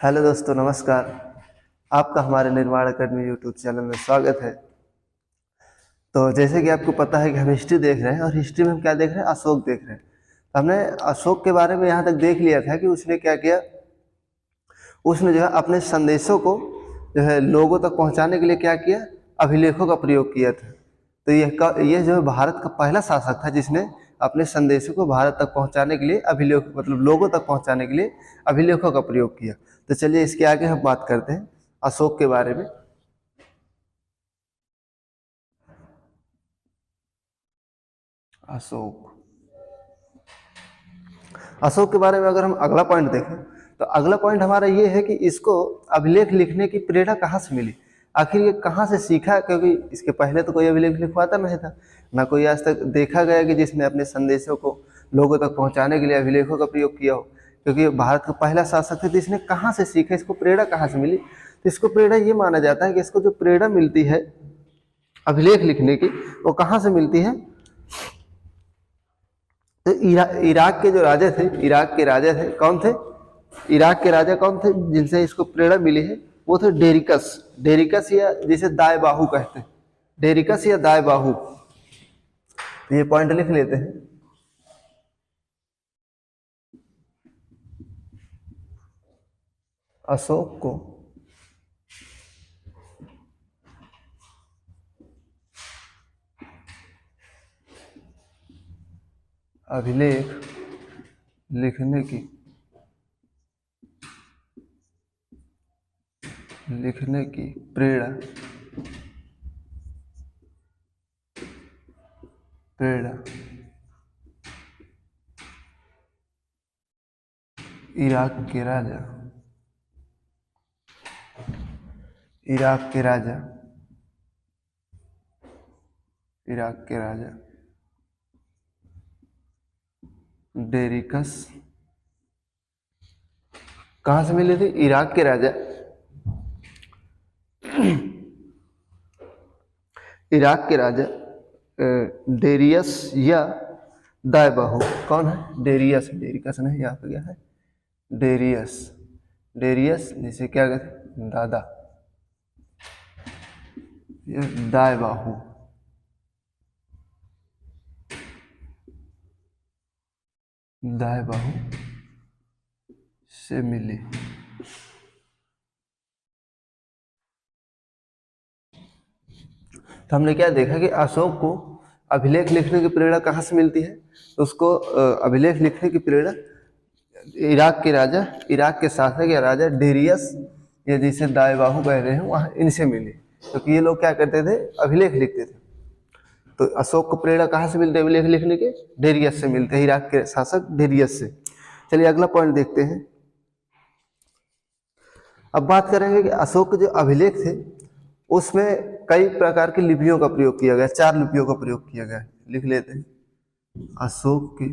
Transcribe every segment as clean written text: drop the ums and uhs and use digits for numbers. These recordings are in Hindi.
हेलो दोस्तों, नमस्कार। आपका हमारे निर्माण अकेडमी यूट्यूब चैनल में स्वागत है। तो जैसे कि आपको पता है कि हम हिस्ट्री देख रहे हैं और हिस्ट्री में हम क्या देख रहे हैं, अशोक देख रहे हैं। तो हमने अशोक के बारे में यहाँ तक देख लिया था कि उसने क्या किया। उसने जो है अपने संदेशों को जो है लोगों तक पहुँचाने के लिए क्या किया, अभिलेखों का प्रयोग किया था। तो ये जो है भारत का पहला शासक था जिसने अपने संदेशों को भारत तक पहुंचाने के लिए अभिलेख मतलब लोगों तक पहुंचाने के लिए अभिलेखों का प्रयोग किया। तो चलिए इसके आगे हम बात करते हैं अशोक के बारे में। अशोक अशोक के बारे में अगर हम अगला पॉइंट देखें तो अगला पॉइंट हमारा ये है कि इसको अभिलेख लिखने की प्रेरणा कहाँ से मिली, आखिर ये कहाँ से सीखा। क्योंकि इसके पहले तो कोई अभिलेख लिखवाता नहीं था, ना कोई आज तक देखा गया कि जिसने अपने संदेशों को लोगों तक पहुंचाने के लिए अभिलेखों का प्रयोग किया हो। क्योंकि भारत का पहला शासक था, तो इसने कहाँ से सीखा, इसको प्रेरणा कहाँ से मिली। तो इसको प्रेरणा ये माना जाता है कि इसको जो प्रेरणा मिलती है अभिलेख लिखने की, वो कहाँ से मिलती है। तो इराक के जो राजा थे, कौन थे, इराक के राजा कौन थे जिनसे इसको प्रेरणा मिली है, वो थे डेरिकस या जिसे दाए बाहु कहते हैं, डेरिकस या दाए बाहु। तो ये पॉइंट लिख लेते हैं। अशोक को अभिलेख लिखने की प्रेरणा इराक के राजा डेरिकस कहां से मिले थे, इराक के राजा डेरियस या दाए बाहु। कौन है, डेरिकस नहीं, यहाँ पे क्या है, डेरियस जिसे क्या कहते हैं, दादा, ये दाए बाहु से मिली। तो हमने क्या देखा कि अशोक को अभिलेख लिखने की प्रेरणा कहाँ से मिलती है। तो उसको अभिलेख लिखने की प्रेरणा इराक के शासक या राजा डेरियस या जिसे दाए बाहु कह रहे हैं, वहाँ इनसे मिली। क्योंकि ये लोग क्या करते थे, अभिलेख लिखते थे। तो अशोक को प्रेरणा कहाँ से मिलती है अभिलेख लिखने के, डेरियस से मिलते हैं, इराक के शासक डेरियस से। चलिए अगला पॉइंट देखते हैं। अब बात करेंगे कि अशोक के जो अभिलेख थे उसमें कई प्रकार की लिपियों का प्रयोग किया गया, 4 लिपियों का प्रयोग किया गया। लिख लेते हैं, अशोक के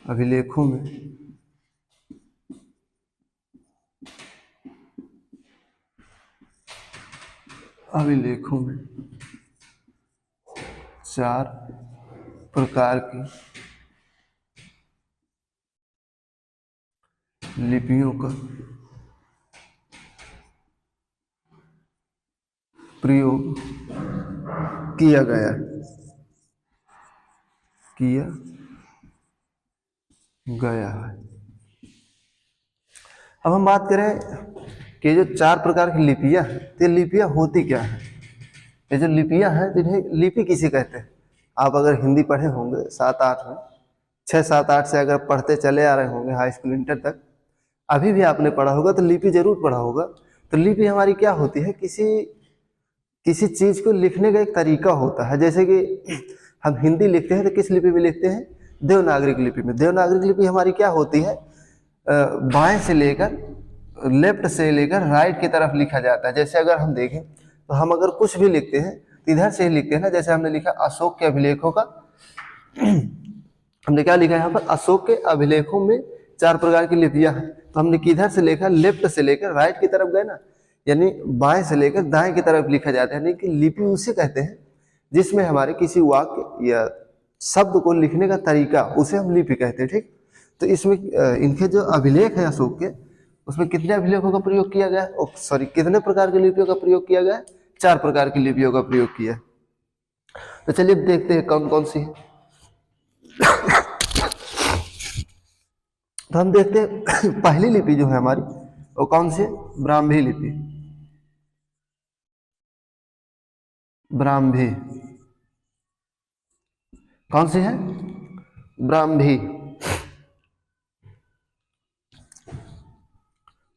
अभिलेखों में 4 प्रकार की लिपियों का प्रयोग किया गया है। अब हम बात करें कि जो 4 प्रकार की लिपियां हैं, तो लिपियां होती क्या हैं। ये जो लिपियां हैं, जिन्हें लिपि किसे कहते हैं। आप अगर हिंदी पढ़े होंगे 7-8 में, 6-7-8 से अगर पढ़ते चले आ रहे होंगे हाई स्कूल इंटर तक, अभी भी आपने पढ़ा होगा, तो लिपि जरूर पढ़ा होगा। तो लिपि हमारी क्या होती है, किसी चीज को लिखने का एक तरीका होता है। जैसे कि हम हिंदी लिखते हैं तो किस लिपि में लिखते हैं, देवनागरिक लिपि में। देवनागरिक लिपि हमारी क्या होती है, बाएं से लेकर लेफ्ट से लेकर राइट की तरफ लिखा जाता है। जैसे अगर हम देखें तो हम अगर कुछ भी लिखते हैं तो इधर से ही लिखते हैं ना। जैसे हमने लिखा अशोक के अभिलेखों का हमने क्या लिखा है यहाँ पर, अशोक के अभिलेखों में 4 प्रकार की लिपियां हैं। तो हमने किधर से लिखा, लेफ्ट से लेकर राइट की तरफ गए ना, यानी बाएं से लेकर दाएं की तरफ लिखा जाता है। यानी कि लिपि उसे कहते हैं जिसमें हमारे किसी वाक्य या शब्द को लिखने का तरीका, उसे हम लिपि कहते हैं। ठीक, तो इसमें इनके जो अभिलेख है अशोक के, उसमें कितने अभिलेखों का प्रयोग किया गया है, सॉरी कितने प्रकार की लिपियों का प्रयोग किया गया है, 4 प्रकार की लिपियों का प्रयोग किया है। तो चलिए देखते हैं कौन कौन सी है। तो हम देखते हैं पहली लिपि जो है हमारी वो कौन सी है, ब्राह्मी लिपि। ब्राह्मी कौन सी है, ब्राह्मी,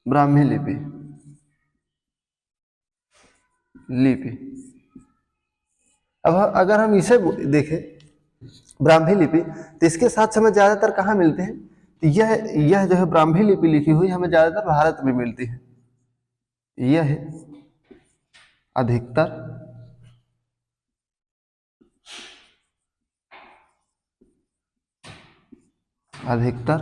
ब्राह्मी लिपि, लिपि। अब अगर हम इसे देखें ब्राह्मी लिपि, तो इसके साथ हमें ज्यादातर कहाँ मिलते हैं, तो यह जो है ब्राह्मी लिपि लिखी हुई हमें ज्यादातर भारत में मिलती है। यह अधिकतर अधिकतर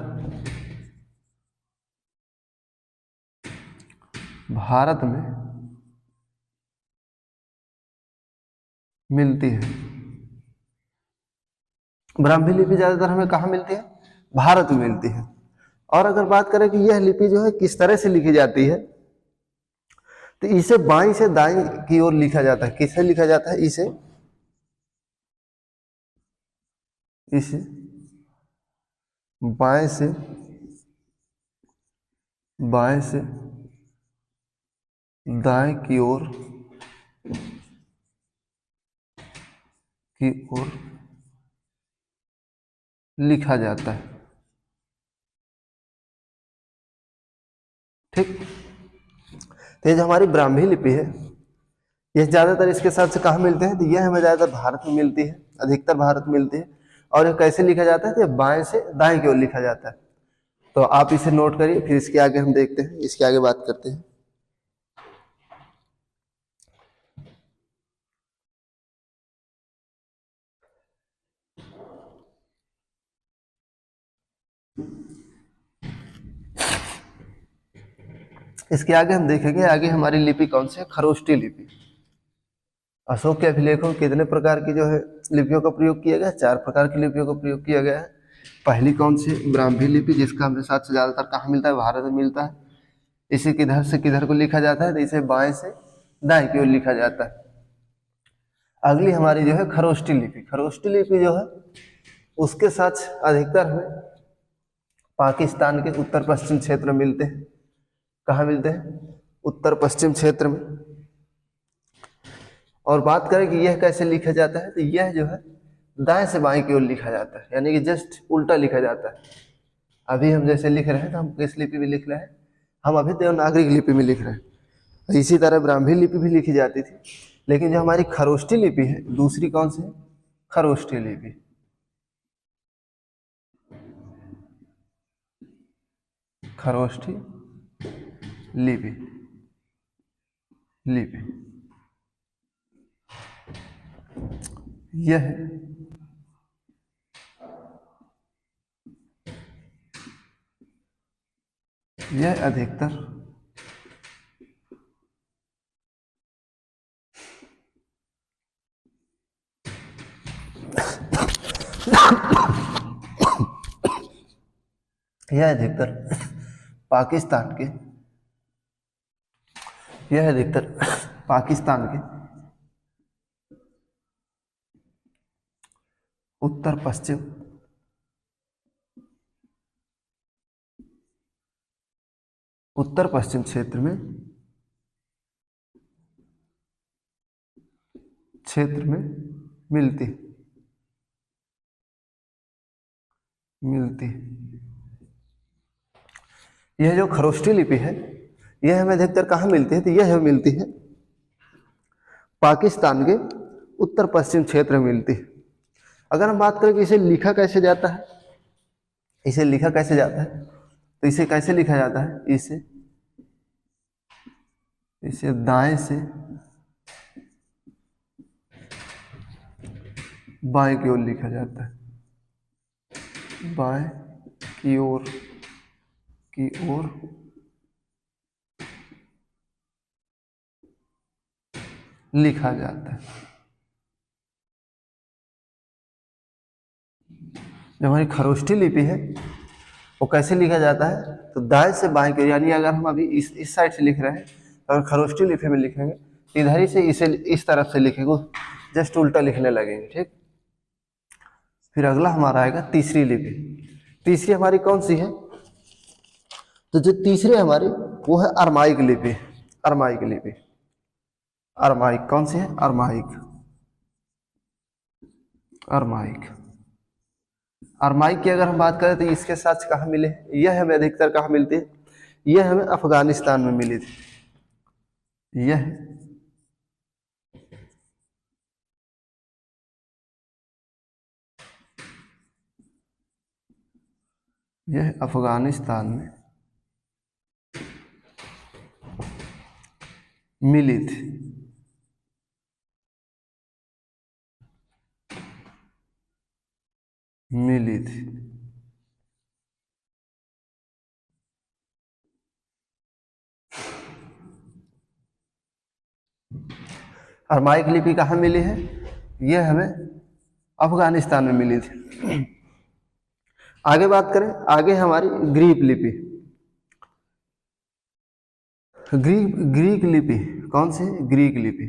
भारत में मिलती है। ब्राह्मी लिपि ज्यादातर हमें कहाँ मिलती है, भारत में मिलती है। और अगर बात करें कि यह लिपि जो है किस तरह से लिखी जाती है, तो इसे बाईं से दाईं की ओर लिखा जाता है। किससे लिखा जाता है, इसे बाएं से दाएं की ओर लिखा जाता है। ठीक, तो ये जो हमारी ब्राह्मी लिपि है, ये ज्यादातर इसके साथ से कहाँ मिलते हैं, तो यह हमें ज्यादातर भारत में मिलती है, अधिकतर भारत में मिलती है। और ये कैसे लिखा जाता है, तो बाएं से दाएं की ओर लिखा जाता है। तो आप इसे नोट करिए, फिर इसके आगे हम देखते हैं, इसके आगे बात करते हैं। इसके आगे हम देखेंगे, आगे हमारी लिपि कौन सी है, खरोष्टी लिपि। अशोक के अभिलेखों में कितने प्रकार की जो है लिपियों का प्रयोग किया गया है, 4 प्रकार की लिपियों का प्रयोग किया गया है। पहली कौन सी, ब्राह्मी लिपि, जिसका हमें साथ से ज्यादातर कहाँ मिलता है, भारत में मिलता है। इसे किधर से किधर को लिखा जाता है, तो इसे बाएं से दाएं की ओर लिखा जाता है। अगली हमारी जो है खरोष्टी लिपि। खरोष्टी लिपि जो है उसके साथ अधिकतर हमें पाकिस्तान के उत्तर पश्चिम क्षेत्र में मिलते हैं। कहाँ मिलते हैं, उत्तर पश्चिम क्षेत्र में। और बात करें कि यह कैसे लिखा जाता है, तो यह जो है दाएं से बाएं की ओर लिखा जाता है, यानी कि जस्ट उल्टा लिखा जाता है। अभी हम जैसे लिख रहे हैं, तो हम किस लिपि में लिख रहे हैं, हम अभी देवनागरी लिपि में लिख रहे हैं। इसी तरह ब्राह्मी लिपि भी लिखी जाती थी, लेकिन जो हमारी खरोष्टी लिपि है, दूसरी कौन सी है, खरोष्टी लिपि। खरोष्टी लिपि, लिपि यह अधिकतर यह अधिकतर पाकिस्तान के यह अधिकतर पाकिस्तान के उत्तर पश्चिम क्षेत्र में मिलती यह जो खरोष्टी लिपि है, यह हमें अधिकतर कहाँ मिलती है, तो यह हमें मिलती है पाकिस्तान के उत्तर पश्चिम क्षेत्र में मिलती है। अगर हम बात करें कि इसे लिखा कैसे जाता है, तो इसे कैसे लिखा जाता है, इसे दाएं से बाएं की ओर लिखा जाता है, बाएं की ओर लिखा जाता है। जो हमारी खरोष्ठी लिपि है वो कैसे लिखा जाता है, तो दाएं से बाएं की ओर, यानी अगर हम अभी इस साइड से लिख रहे हैं तो अगर खरोष्ठी लिपि में लिखेंगे तो इधर ही से इसे इस तरफ से लिखेंगे, जस्ट उल्टा लिखने लगेंगे, ठीक। फिर अगला हमारा आएगा तीसरी लिपि। तीसरी हमारी कौन सी है, तो जो तीसरी हमारी वो है अरमाइक लिपि। अरमाइक लिपि, अरमाइक कौन सी है, अरमाइक। अरमाइक, अरमाइक की अगर हम बात करें तो इसके साथ कहाँ मिले, यह हमें अधिकतर कहाँ मिलती है, यह हमें अफगानिस्तान में मिली थी। यह अफगानिस्तान में मिली थी। मिली थी। अरमाइक लिपि कहाँ मिली है, यह हमें अफगानिस्तान में मिली थी। आगे बात करें, आगे हमारी ग्रीक लिपि। ग्रीक लिपि कौन सी है, ग्रीक लिपि।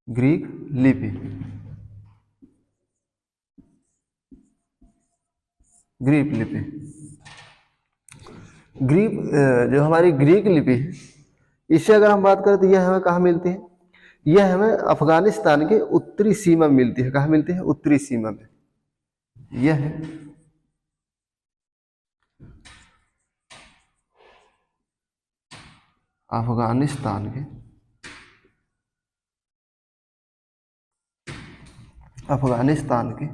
ग्रीक लिपि, ग्रीक लिपि। ग्रीक, जो हमारी ग्रीक लिपि है, इससे अगर हम बात करें तो यह हमें कहाँ मिलती है, यह हमें अफगानिस्तान के उत्तरी सीमा में मिलती है। कहाँ मिलती है, उत्तरी सीमा में। यह है अफगानिस्तान के, अफगानिस्तान के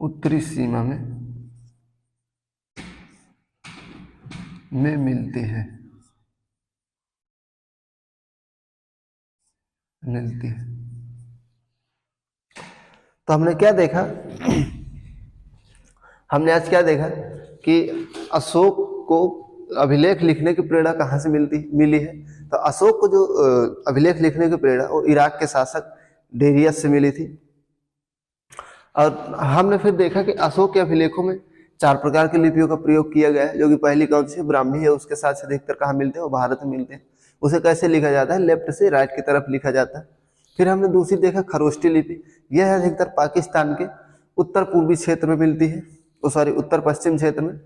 उत्तरी सीमा में मिलती है, मिलती है। तो हमने क्या देखा, हमने आज क्या देखा कि अशोक को अभिलेख लिखने की प्रेरणा कहाँ से मिली है। तो अशोक को जो अभिलेख लिखने की प्रेरणा वो इराक के शासक डेरियस से मिली थी। और हमने फिर देखा कि अशोक के अभिलेखों में 4 प्रकार की लिपियों का प्रयोग किया गया है, जो कि पहली कौन सी ब्राह्मी है, उसके साथ से अधिकतर कहाँ मिलते हैं, वो भारत में मिलते हैं। उसे कैसे लिखा जाता है, लेफ्ट से राइट की तरफ लिखा जाता है। फिर हमने दूसरी देखा खरोष्ठी लिपि, यह अधिकतर पाकिस्तान के उत्तर पूर्वी क्षेत्र में मिलती है, सॉरी उत्तर पश्चिम क्षेत्र में।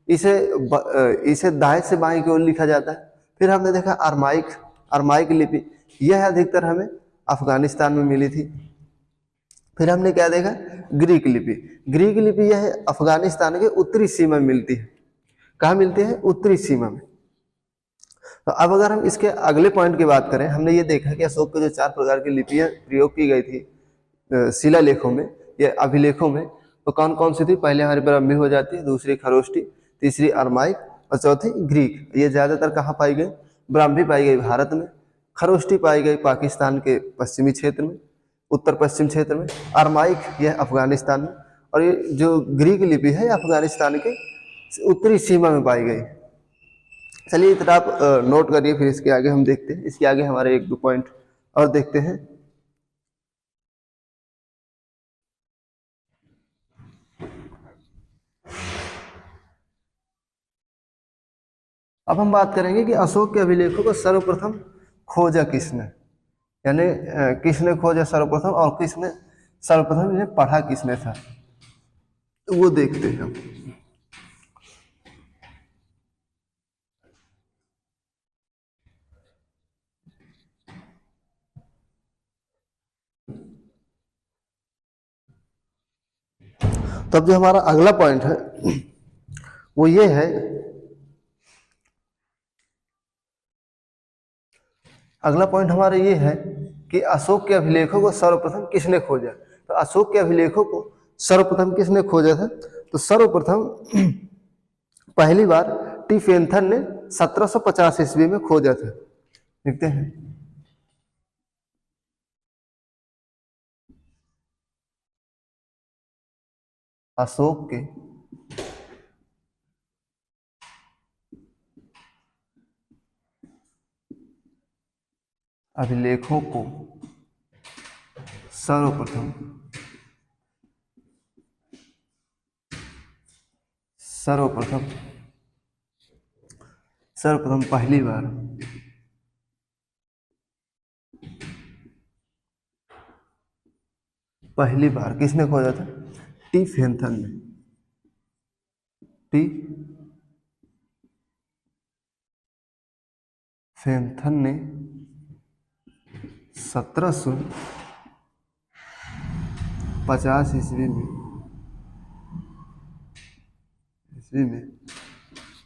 इसे दाएं से बाएं की ओर लिखा जाता है। फिर हमने देखा अरमाइक, अरमाइक लिपि, यह अधिकतर हमें अफगानिस्तान में मिली थी। फिर हमने क्या देखा, ग्रीक लिपि। ग्रीक लिपि यह अफगानिस्तान के उत्तरी सीमा में मिलती है। कहाँ मिलती है, उत्तरी सीमा में। तो अब अगर हम इसके अगले पॉइंट की बात करें, हमने ये देखा कि अशोक के जो 4 प्रकार की लिपियां प्रयोग की गई थी शिलालेखों में या अभिलेखों में, तो कौन कौन सी थी, पहले हमारी ब्राह्मी हो जाती है, दूसरी खरोष्ठी, तीसरी अरमाइक और चौथी ग्रीक। ये ज्यादातर कहाँ पाई गई, ब्राह्मी पाई गई भारत में, खरोष्ठी पाई गई पाकिस्तान के पश्चिमी क्षेत्र में, उत्तर पश्चिम क्षेत्र में, अरमाइक यह अफगानिस्तान में, और ये जो ग्रीक लिपि है अफगानिस्तान के उत्तरी सीमा में पाई गई। चलिए इतना आप नोट करिए, फिर इसके आगे हम देखते हैं। इसके आगे हमारे 1-2 पॉइंट और देखते हैं। अब हम बात करेंगे कि अशोक के अभिलेखों को सर्वप्रथम खोजा किसने, यानी किसने खोजा सर्वप्रथम, और किसने सर्वप्रथम इन्हें पढ़ा किसने था, तो वो देखते हैं हम। तब जो हमारा अगला पॉइंट है वो ये है, अगला पॉइंट हमारा ये है कि अशोक के अभिलेखों को सर्वप्रथम किसने खोजा। तो अशोक के अभिलेखों को सर्वप्रथम किसने खोजा था, तो सर्वप्रथम पहली बार टी फेंथन ने 1750 ईस्वी में खोजा था। देखते हैं, अशोक के अभिलेखों को सर्वप्रथम सर्वप्रथम सर्वप्रथम पहली बार किसने खोजा था? टी फेंथन ने। टी फेंथन ने 1750 ईस्वी में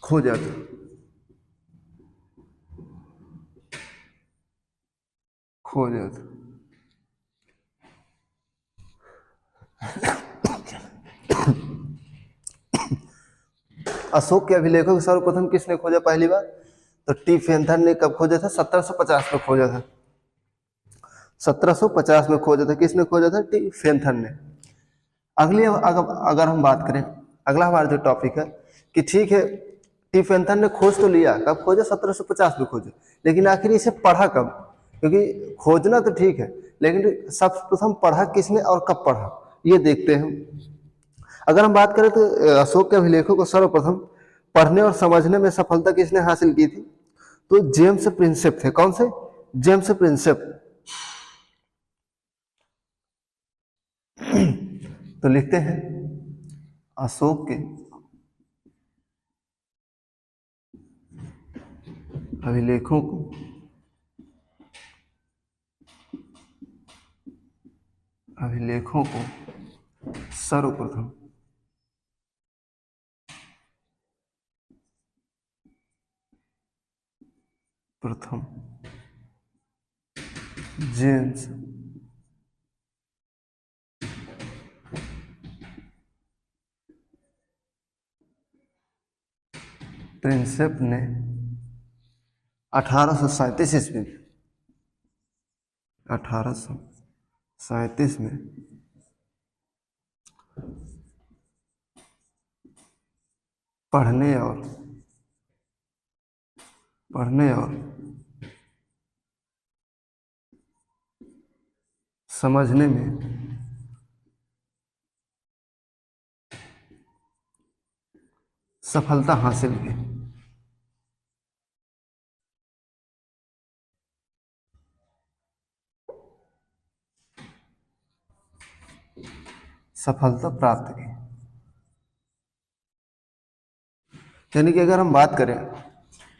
खोजा था। अशोक के अभिलेखों को सर्वप्रथम किसने खोजा पहली बार? तो टी फेंथन ने कब खोजा था? 1750 में खोजा था। 1750 में खोजा था। किसने खोजा था? टी फेंथन ने। अगर हम बात करें, अगला हमारा जो टॉपिक है कि ठीक है टी फेंथन ने खोज तो लिया, कब खोजा? 1750 में खोजा, लेकिन आखिर इसे पढ़ा कब? क्योंकि खोजना तो ठीक है, लेकिन सर्वप्रथम पढ़ा किसने और कब पढ़ा, ये देखते हैं। अगर हम बात करें तो अशोक के अभिलेखों को सर्वप्रथम पढ़ने और समझने में सफलता किसने हासिल की थी? तो जेम्स प्रिंसेप थे। कौन से? James Prinsep. तो लिखते हैं अशोक के अभिलेखों को सर्वप्रथम जेम्स प्रिंसेप ने 1837 ईस्वी में 1837 में पढ़ने और समझने में सफलता हासिल की। सफलता प्राप्त की। यानी कि अगर हम बात करें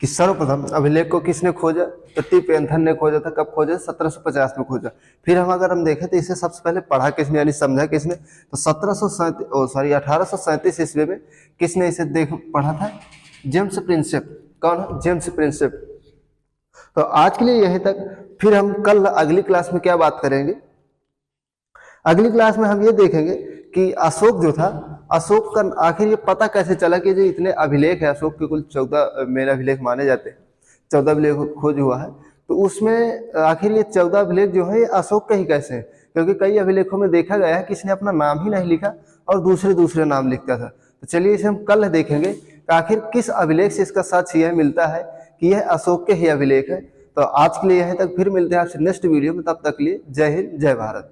कि सर्वप्रथम अभिलेख को किसने खोजा, तो टी फेंथन ने खोजा था। कब खोजा? 1750 में खोजा। फिर अगर हम देखें तो इसे सबसे पहले पढ़ा किसने, यानी समझा किसने? तो 1837 ईस्वी में किसने इसे पढ़ा था? James Prinsep. कौन है? James Prinsep. तो आज के लिए यहीं तक। फिर हम कल अगली क्लास में क्या बात करेंगे? अगली क्लास में हम ये देखेंगे कि अशोक जो था, अशोक का आखिर ये पता कैसे चला कि जो इतने अभिलेख है, अशोक के कुल 14 मेन अभिलेख माने जाते हैं, 14 अभिलेख खोज हुआ है, तो उसमें आखिर ये 14 अभिलेख जो है ये अशोक के ही कैसे हैं? क्योंकि कई अभिलेखों में देखा गया है कि इसने अपना नाम ही नहीं लिखा और दूसरे नाम लिखता था। तो चलिए इसे हम कल देखेंगे कि आखिर किस अभिलेख से इसका साक्ष्य यह मिलता है कि यह अशोक के ही अभिलेख है। तो आज के लिए यहीं तक। फिर मिलते हैं आपसे नेक्स्ट वीडियो में। तब तक के लिए जय हिंद, जय भारत।